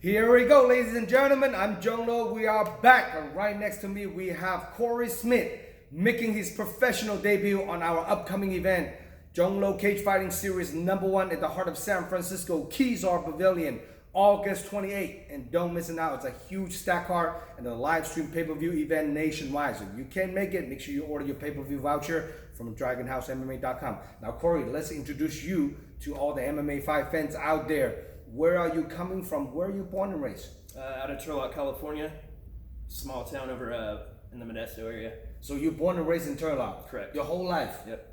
Here we go, ladies and gentlemen. I'm Zhong. We are back. And right next to me, we have Cory Smith making his professional debut on our upcoming event, Zhong Cage Fighting Series #1 at the heart of San Francisco, Keysar Pavilion, August 28th. And don't miss it out. It's a huge stack card and a live stream pay-per-view event nationwide. So if you can't make it, make sure you order your pay-per-view voucher from DragonHouseMMA.com. Now, Cory, let's introduce you to all the MMA fight fans out there. Where are you coming from? Where are you born and raised? Out of Turlock, California, small town over in the Modesto area. So you're born and raised in Turlock? Correct. Your whole life? Yep.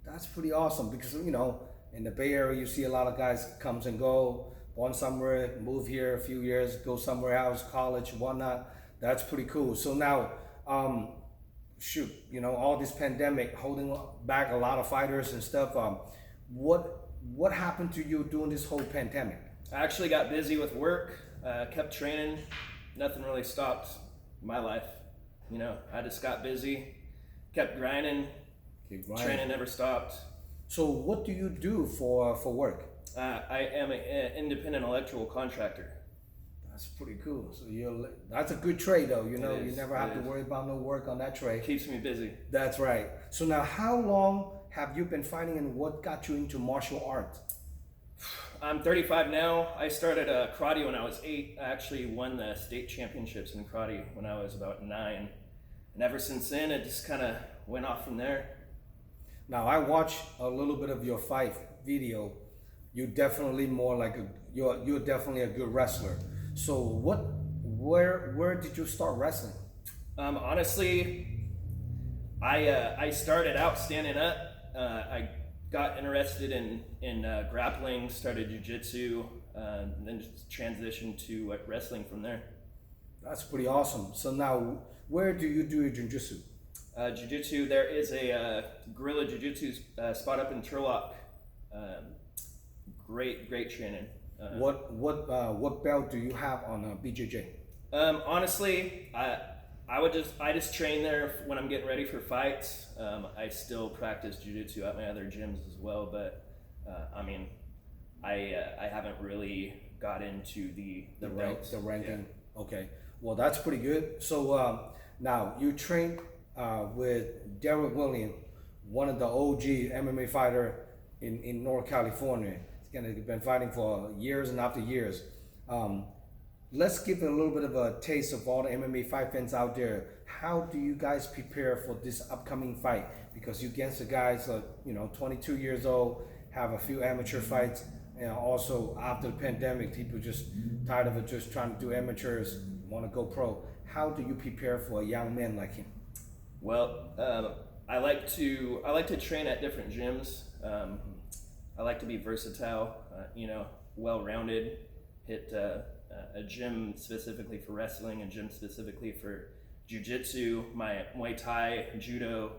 That's pretty awesome because, you know, in the Bay Area, you see a lot of guys comes and go, born somewhere, move here a few years, go somewhere else, college, whatnot. That's pretty cool. So now, shoot, you know, all this pandemic holding back a lot of fighters and stuff. What happened to you during this whole pandemic? I actually got busy with work, kept training. Nothing really stopped my life. You know, I just got busy, kept grinding. Training never stopped. So what do you do for work? I am an independent electrical contractor. That's pretty cool. So that's a good trade though, you know, you never have to worry about no work on that trade. Keeps me busy. That's right. So now how long have you been fighting and what got you into martial arts? I'm 35 now. I started karate when I was 8. I actually won the state championships in karate when I was about 9. And ever since then, it just kind of went off from there. Now I watched a little bit of your fight video. You're definitely more like you're definitely a good wrestler. So where did you start wrestling? Honestly, I started out standing up. I got interested in grappling, started jiu-jitsu, then just transitioned to wrestling from there. That's pretty awesome. So now, where do you do your jiu-jitsu? Jiu-jitsu, there is a guerrilla jiu-jitsu spot up in Turlock. Great training. What belt do you have on BJJ? Honestly, I just train there when I'm getting ready for fights. I still practice jiu-jitsu at my other gyms as well, but I mean, I haven't really got into the ranking. Yeah. Okay, well that's pretty good. So now you train with Derek Williams, one of the OG MMA fighter in North California. He's been fighting for years and after years. Let's give a little bit of a taste of all the MMA fight fans out there. How do you guys prepare for this upcoming fight? Because you against the guys, 22 years old, have a few amateur fights, and also after the pandemic, people just tired of it, just trying to do amateurs, want to go pro. How do you prepare for a young man like him? Well, I like to train at different gyms. I like to be versatile, well-rounded. Hit a gym specifically for wrestling, a gym specifically for jiu-jitsu, my Muay Thai, judo.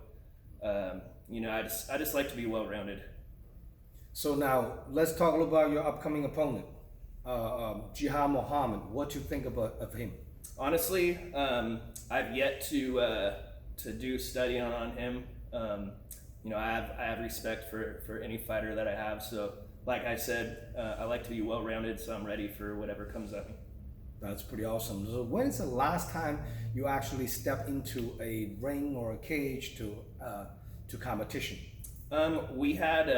I just like to be well-rounded. So now let's talk a little about your upcoming opponent, Jihad Muhammad. What do you think of him? Honestly, I've yet to do study on him. I have respect for any fighter that I have. So, like I said, I like to be well-rounded, so I'm ready for whatever comes at me. That's pretty awesome. So, when is the last time you actually stepped into a ring or a cage to competition? We had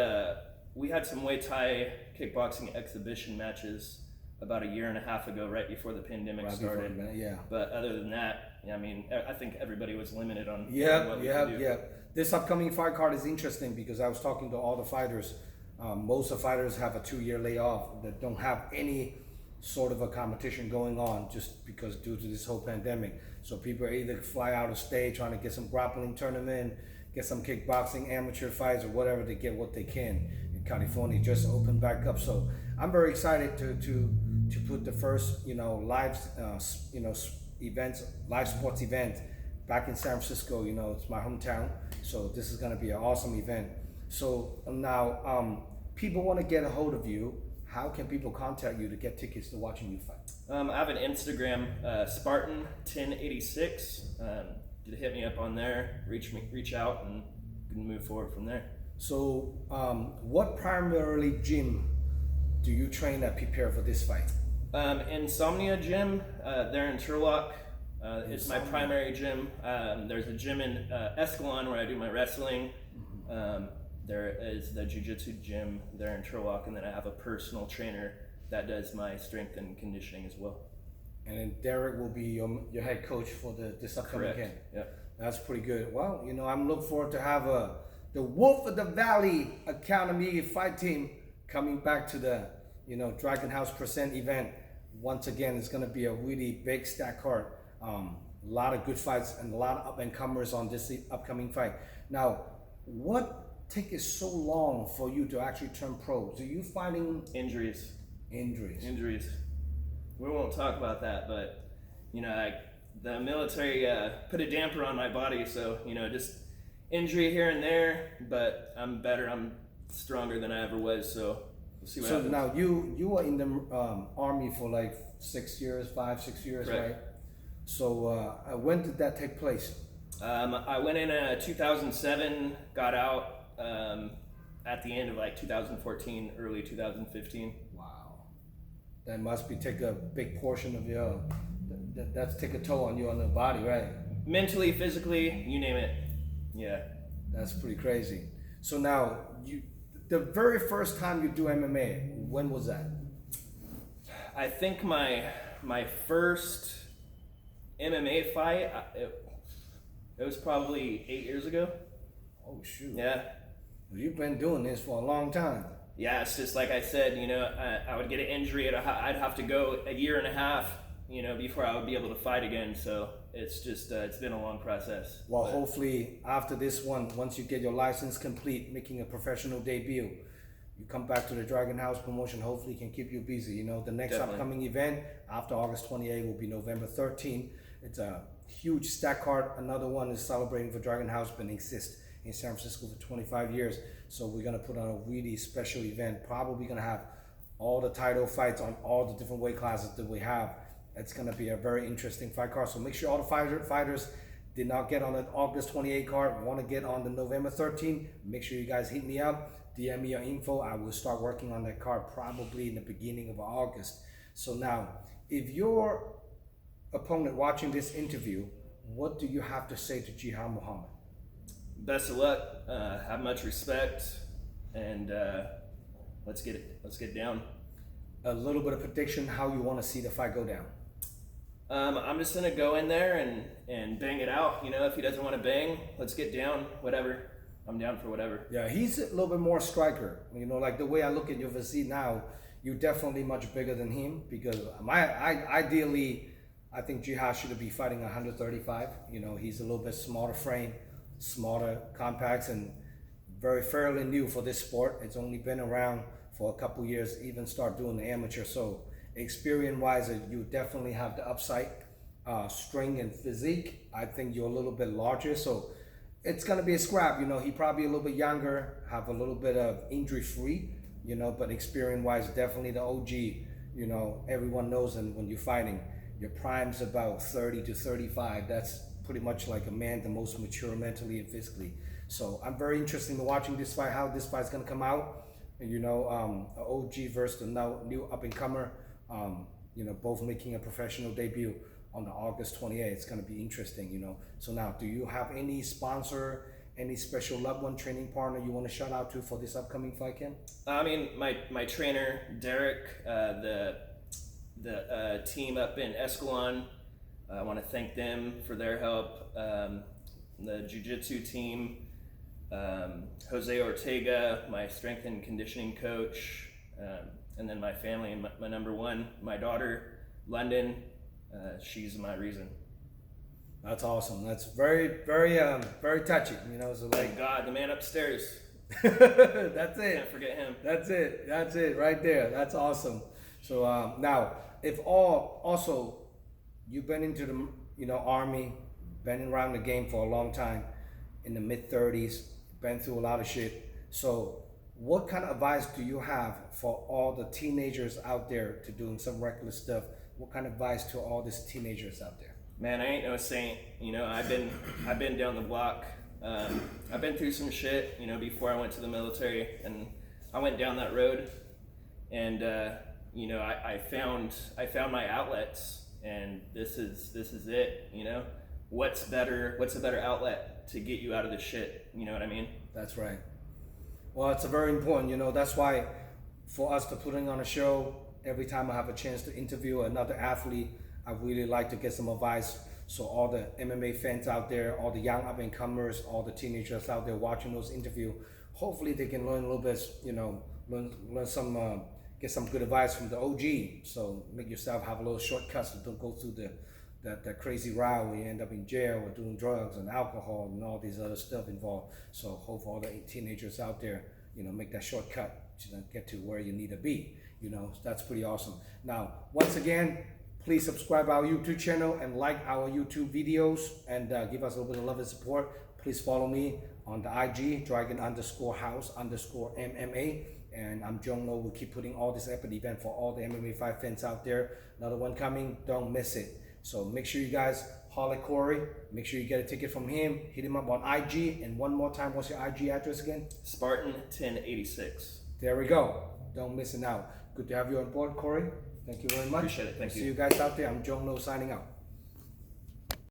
some Muay Thai kickboxing exhibition matches about a year and a half ago, right before the pandemic started. Yeah. But other than that, I mean, I think everybody was limited on what we could do. Yeah. This upcoming fight card is interesting because I was talking to all the fighters. Most of the fighters have a 2-year layoff that don't have any sort of a competition going on just because due to this whole pandemic. So people either fly out of state trying to get some grappling tournament, get some kickboxing amateur fights or whatever to get what they can. In California just opened back up. So I'm very excited to put the first live live sports event back in San Francisco. It's my hometown, so this is going to be an awesome event. So now people want to get a hold of you. How can people contact you to get tickets to watching you fight? I have an Instagram, Spartan1086. Hit me up on there, reach out, and we can move forward from there. So what primarily gym do you train and prepare for this fight? Insomnia Gym, they're in Turlock. It's my Insomnia. primary gym. There's a gym in Escalon where I do my wrestling. There is the jiu-jitsu gym there in Turlock, and then I have a personal trainer that does my strength and conditioning as well. And then Derek will be your head coach for this upcoming Correct. camp. Yep. That's pretty good. Well, I'm looking forward to have the Wolf of the Valley Academy fight team coming back to the Dragon House Present event. Once again, it's going to be a really big stack card. A lot of good fights and a lot of up and comers on this upcoming fight. Now, what take it so long for you to actually turn pro? Do you finding Injuries. We won't talk about that, but the military put a damper on my body, so just injury here and there. But I'm better. I'm stronger than I ever was. So we'll see what happens. So now you were in the army for like 6 years, 5-6 years, right? So when did that take place? I went in 2007, got out at the end of like 2014, early 2015. Wow, that must be take a big portion of your. That's take a toll on you on the body, right? Mentally, physically, you name it. Yeah. That's pretty crazy. So now the very first time you do MMA, when was that? I think my first MMA fight, it was probably 8 years ago. Oh shoot. Yeah. You've been doing this for a long time. Yeah, it's just like I said, I would get an injury, I'd have to go a year and a half, before I would be able to fight again. So it's just, it's been a long process. Well, hopefully after this one, once you get your license complete, making a professional debut, you come back to the Dragon House promotion, hopefully can keep you busy. The next Definitely. upcoming event after August 28 will be November 13. It's a huge stack card. Another one is celebrating for Dragon House, been exist in San Francisco for 25 years. So we're gonna put on a really special event. Probably gonna have all the title fights on all the different weight classes that we have. It's gonna be a very interesting fight card. So make sure all the fighters did not get on the August 28 card, want to get on the November 13. Make sure you guys hit me up, DM me your info. I will start working on that card probably in the beginning of August. So now, if your opponent watching this interview, what do you have to say to Jihad Muhammad? Best of luck, have much respect, and let's get it down. A little bit of prediction how you want to see the fight go down. I'm just gonna go in there and bang it out. If he doesn't want to bang, let's get down. Whatever, I'm down for whatever. Yeah, he's a little bit more striker. Like the way I look at your physique now, you're definitely much bigger than him. Because ideally, I think Jihad should be fighting 135. He's a little bit smaller frame, smaller compacts, and very fairly new for this sport. It's only been around for a couple years, even start doing the amateur. So experience-wise, you definitely have the upside. Strength and physique, I think you're a little bit larger, so it's gonna be a scrap. He probably a little bit younger, have a little bit of injury-free, but experience-wise, definitely the OG. Everyone knows, and when you're fighting, your prime's about 30 to 35. That's pretty much like a man, the most mature mentally and physically. So I'm very interested in watching this fight, how this fight's gonna come out. OG versus the new up-and-comer, both making a professional debut on the August 28th. It's going to be interesting, So now, do you have any sponsor, any special loved one training partner you want to shout out to for this upcoming fight, Ken? My trainer, Derek, the team up in Escalon, I want to thank them for their help. The jiu-jitsu team, Jose Ortega, my strength and conditioning coach, and then my family and my number one, my daughter, London. She's my reason. That's awesome. That's very, very, very touching. So Thank God, the man upstairs. That's it. Can't forget him. That's it right there. That's awesome. So now, if also you've been into the Army, been around the game for a long time, in the mid-30s, been through a lot of shit. So what kind of advice do you have for all the teenagers out there to doing some reckless stuff? What kind of advice to all these teenagers out there? Man, I ain't no saint. I've been down the block. I've been through some shit, before I went to the military, and I went down that road. And you know, I found my outlets, and this is it. You know, what's a better outlet to get you out of the shit? You know what I mean? That's right. Well, it's a very important, you know, that's why for us to putting on a show, every time I have a chance to interview another athlete, I really like to get some advice. So all the MMA fans out there, all the young up and comers, all the teenagers out there watching those interviews, hopefully they can learn a little bit, you know, learn some, get some good advice from the OG. So make yourself have a little shortcuts so don't go through that crazy route where you end up in jail or doing drugs and alcohol and all these other stuff involved. So hope all the teenagers out there, you know, make that shortcut to get to where you need to be. You know, that's pretty awesome. Now, once again, please subscribe our YouTube channel and like our YouTube videos and give us a little bit of love and support. Please follow me on the IG, dragon_house_MMA. And I'm Zhong. We'll keep putting all this epic event for all the MMA fight fans out there. Another one coming, don't miss it. So make sure you guys holler at Cory. Make sure you get a ticket from him. Hit him up on IG. And one more time, what's your IG address again? Spartan 1086. There we go. Don't miss it out. Good to have you on board, Cory. Thank you very much. Appreciate it. Thank you. See you guys out there. I'm Zhong signing out.